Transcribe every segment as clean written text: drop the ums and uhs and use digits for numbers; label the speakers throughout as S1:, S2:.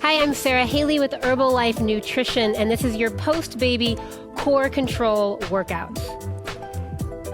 S1: Hi, I'm Sarah Haley with Herbalife Nutrition, and this is your post-baby core control workout.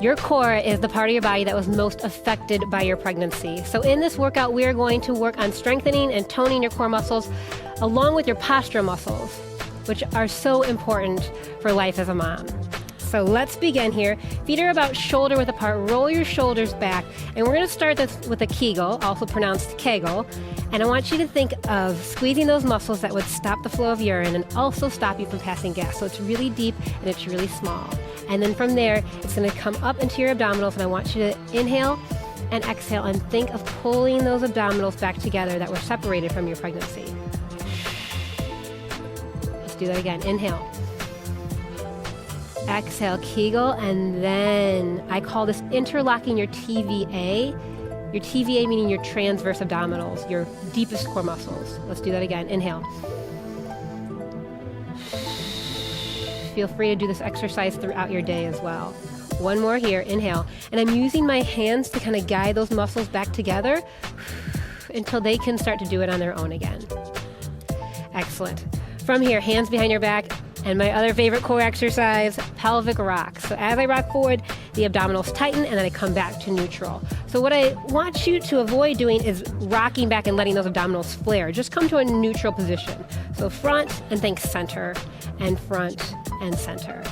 S1: Your core is the part of your body that was most affected by your pregnancy. So in this workout, we are going to work on strengthening and toning your core muscles along with your posture muscles, which are so important for life as a mom. So let's begin here. Feet are about shoulder width apart. Roll your shoulders back. And we're going to start this with a Kegel, also pronounced Kegel. And I want you to think of squeezing those muscles that would stop the flow of urine and also stop you from passing gas. So it's really deep and it's really small. And then from there, it's going to come up into your abdominals. And I want you to inhale and exhale and think of pulling those abdominals back together that were separated from your pregnancy. Let's do that again. Inhale. Exhale, Kegel, and then I call this interlocking your TVA. Your TVA meaning your transverse abdominals, your deepest core muscles. Let's do that again. Inhale. Feel free to do this exercise throughout your day as well. One more here. Inhale. And I'm using my hands to kind of guide those muscles back together until they can start to do it on their own again. Excellent. From here, hands behind your back. And my other favorite core exercise, pelvic rock. So as I rock forward, the abdominals tighten and then I come back to neutral. So what I want you to avoid doing is rocking back and letting those abdominals flare. Just come to a neutral position. So front and think center, and front and center.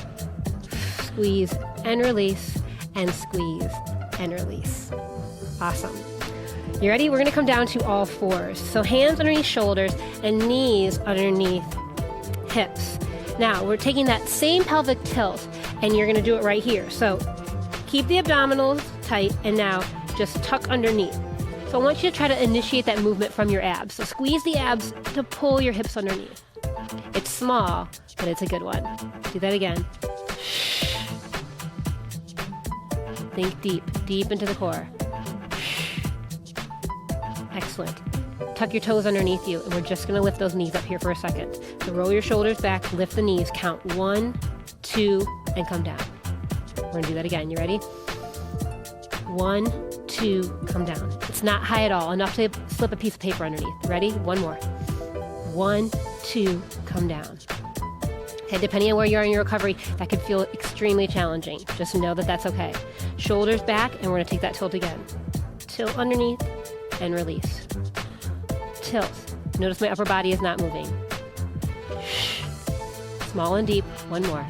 S1: Squeeze and release, and squeeze and release. Awesome. You ready? We're gonna come down to all fours. So hands underneath shoulders and knees underneath hips. Now, we're taking that same pelvic tilt, and you're going to do it right here. So keep the abdominals tight, and now just tuck underneath. So I want you to try to initiate that movement from your abs. So squeeze the abs to pull your hips underneath. It's small, but it's a good one. Do that again. Think deep, deep into the core. Excellent. Tuck your toes underneath you, and we're just going to lift those knees up here for a second. So roll your shoulders back, lift the knees, count 1, 2, and come down. We're going to do that again. You ready? 1, 2, come down. It's not high at all, enough to slip a piece of paper underneath. Ready? One more. 1, 2, come down. Okay, depending on where you are in your recovery, that could feel extremely challenging. Just know that that's okay. Shoulders back, and we're going to take that tilt again. Tilt underneath and release. Tilt. Notice my upper body is not moving. Small and deep. One more.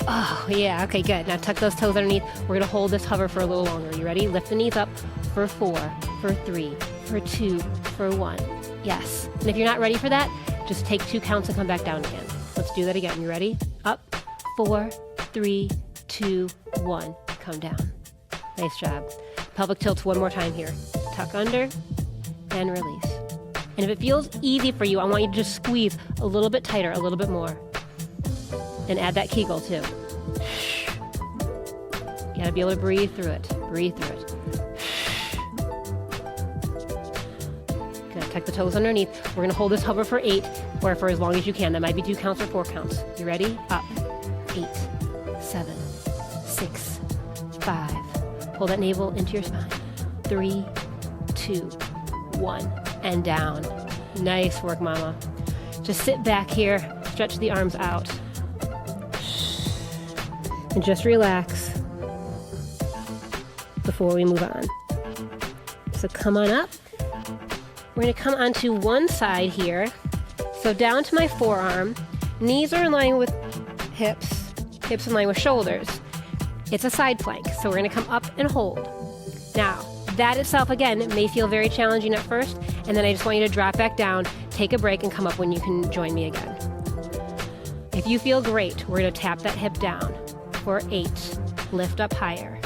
S1: Oh, yeah. Okay, good. Now tuck those toes underneath. We're going to hold this hover for a little longer. You ready? Lift the knees up for 4, for 3, for 2, for 1. Yes. And if you're not ready for that, just take 2 counts and come back down again. Let's do that again. You ready? Up. 4, 3, 2, 1. Come down. Nice job. Pelvic tilts one more time here. Tuck under and release. And if it feels easy for you, I want you to just squeeze a little bit tighter, a little bit more. And add that Kegel too. You gotta be able to breathe through it. Breathe through it. Good. Tuck the toes underneath. We're gonna hold this hover for 8, or for as long as you can. That might be 2 counts or 4 counts. You ready? Up. 8, 7, 6, 5. Pull that navel into your spine. 3, 2, 1, and down. Nice work, mama. Just sit back here, stretch the arms out, and just relax before we move on. So come on up. We're going to come onto one side here. So down to my forearm. Knees are in line with hips, hips in line with shoulders. It's a side plank, so we're going to come up and hold. Now, that itself, again, may feel very challenging at first, and then I just want you to drop back down, take a break, and come up when you can join me again. If you feel great, we're going to tap that hip down for 8. Lift up higher.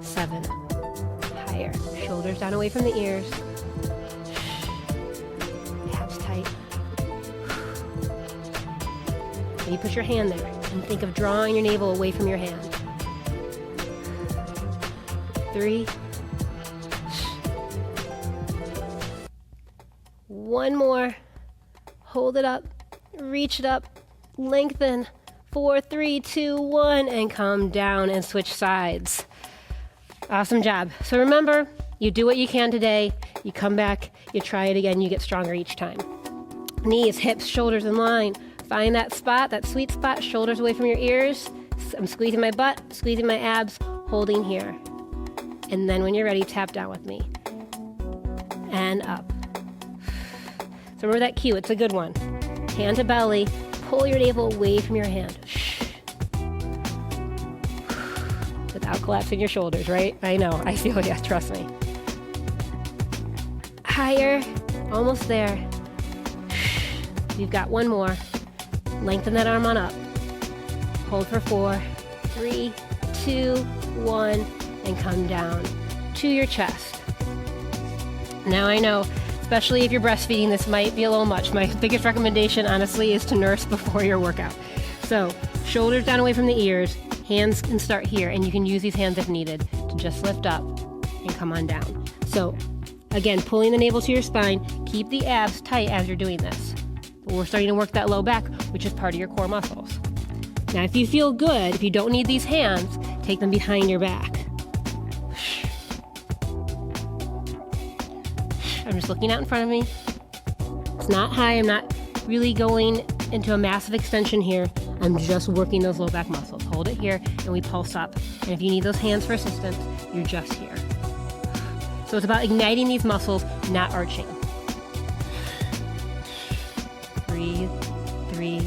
S1: 7. Higher. Shoulders down away from the ears. Abs tight. Maybe put your hand there and think of drawing your navel away from your hand. 3. One more. Hold it up. Reach it up. Lengthen. 4, 3, 2, 1, and come down and switch sides. Awesome job. So remember, you do what you can today. You come back. You try it again, you get stronger each time. Knees, hips, shoulders in line. Find that spot, that sweet spot, shoulders away from your ears. I'm squeezing my butt, squeezing my abs, holding here. And then when you're ready, tap down with me. And up. So remember that cue, it's a good one. Hand to belly, pull your navel away from your hand. Without collapsing your shoulders, right? I know, I feel ya, trust me. Higher, almost there. You've got one more. Lengthen that arm on up. Hold for 4, 3, 2, 1, and come down to your chest. Now I know, especially if you're breastfeeding, this might be a little much. My biggest recommendation, honestly, is to nurse before your workout. So, shoulders down away from the ears, hands can start here, and you can use these hands if needed to just lift up and come on down. So, again, pulling the navel to your spine, keep the abs tight as you're doing this. But we're starting to work that low back, which is part of your core muscles. Now, if you feel good, if you don't need these hands, take them behind your back. I'm just looking out in front of me. It's not high. I'm not really going into a massive extension here. I'm just working those low back muscles. Hold it here, and we pulse up. And if you need those hands for assistance, you're just here. So it's about igniting these muscles, not arching. Breathe. 3, 2,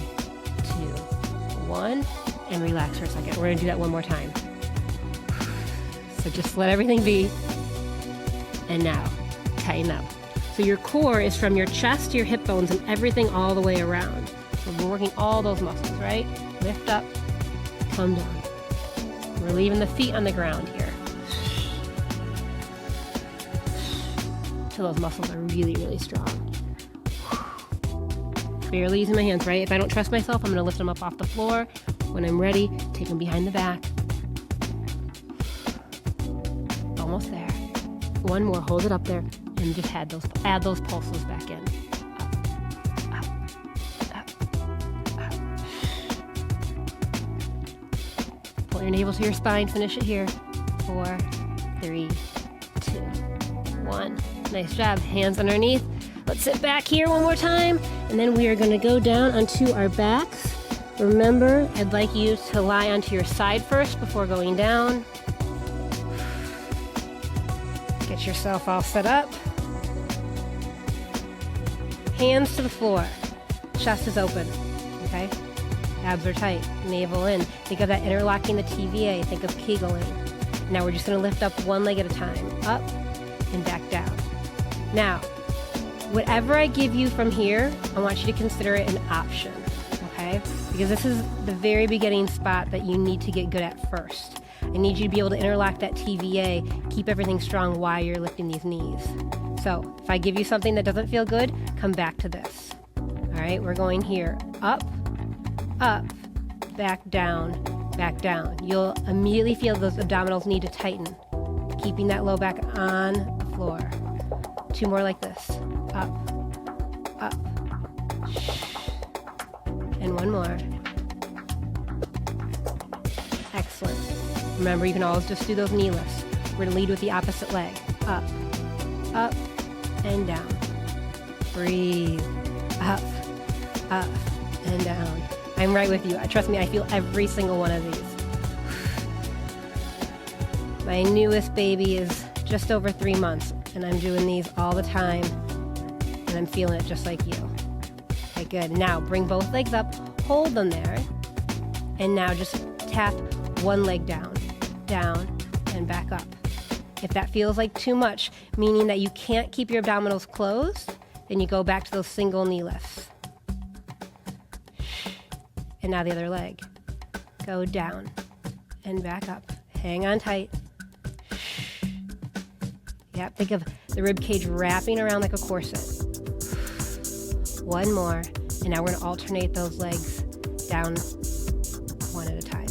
S1: 1, and relax for a second. We're going to do that one more time. So just let everything be. And now, tighten up. So your core is from your chest to your hip bones and everything all the way around. So we're working all those muscles, right? Lift up, come down. We're leaving the feet on the ground here. Till those muscles are really, really strong. Barely using my hands, right? If I don't trust myself, I'm going to lift them up off the floor. When I'm ready, take them behind the back. Almost there. One more, hold it up there, and just add those pulses back in. Up, up, up, up. Pull your navel to your spine, finish it here. 4, 3, 2, 1. Nice job, hands underneath. Let's sit back here one more time, and then we are going to go down onto our backs. Remember, I'd like you to lie onto your side first before going down. Get yourself all set up. Hands to the floor. Chest is open, okay? Abs are tight, navel in. Think of that interlocking the TVA, think of Kegels. Now we're just going to lift up one leg at a time. Up and back down. Now, whatever I give you from here, I want you to consider it an option, okay? Because this is the very beginning spot that you need to get good at first. I need you to be able to interlock that TVA, keep everything strong while you're lifting these knees. So if I give you something that doesn't feel good, come back to this. All right, we're going here. Up, up, back down, back down. You'll immediately feel those abdominals need to tighten, keeping that low back on the floor. 2 more like this. Up, up, and 1 more. Excellent. Remember, you can always just do those knee lifts. We're going to lead with the opposite leg. Up, up, and down. Breathe. Up, up, and down. I'm right with you. Trust me, I feel every single one of these. My newest baby is just over 3 months, and I'm doing these all the time, and I'm feeling it just like you. Okay, good. Now, bring both legs up, hold them there, and now just tap one leg down, down, and back up. If that feels like too much, meaning that you can't keep your abdominals closed, then you go back to those single knee lifts. And now the other leg. Go down and back up. Hang on tight. Yep, think of the rib cage wrapping around like a corset. 1 more. And now we're going to alternate those legs down one at a time.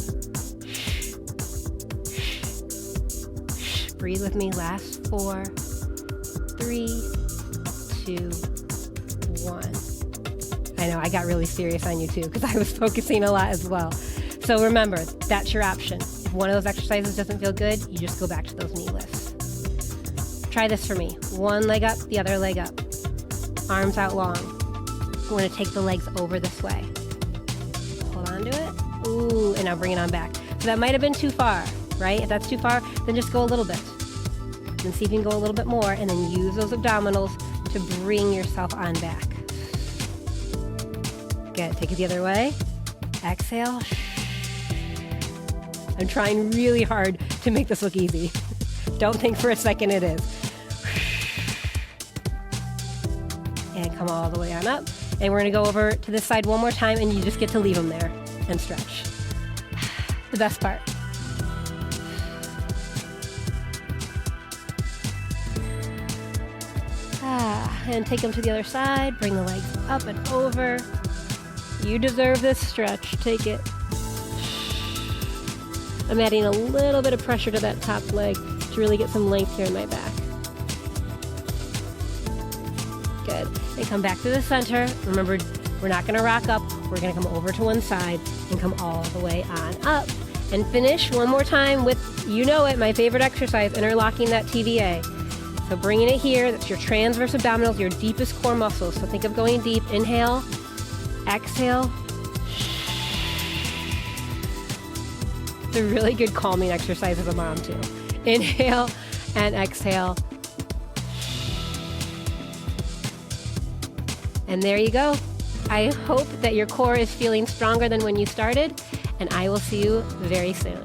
S1: Breathe with me. Last 4, 3, 2, 1. I know, I got really serious on you too because I was focusing a lot as well. So remember, that's your option. If one of those exercises doesn't feel good, you just go back to those knee lifts. Try this for me. 1 leg up, the other leg up. arms out long. We're going to take the legs over this way. Hold on to it. Ooh, and now bring it on back. So that might have been too far, right? If that's too far, then just go a little bit. Then see if you can go a little bit more, and then use those abdominals to bring yourself on back. Good. Take it the other way. Exhale. I'm trying really hard to make this look easy. Don't think for a second it is. And come all the way on up. And we're going to go over to this side one more time, and you just get to leave them there and stretch. The best part. And take them to the other side. Bring the legs up and over. You deserve this stretch. Take it. I'm adding a little bit of pressure to that top leg to really get some length here in my back. Good. And come back to the center. Remember, we're not going to rock up. We're going to come over to one side and come all the way on up. And finish one more time with, you know it, my favorite exercise, interlocking that TVA. So bringing it here, that's your transverse abdominals, your deepest core muscles. So think of going deep. Inhale, exhale. It's a really good calming exercise as a mom too. Inhale and exhale. And there you go. I hope that your core is feeling stronger than when you started, and I will see you very soon.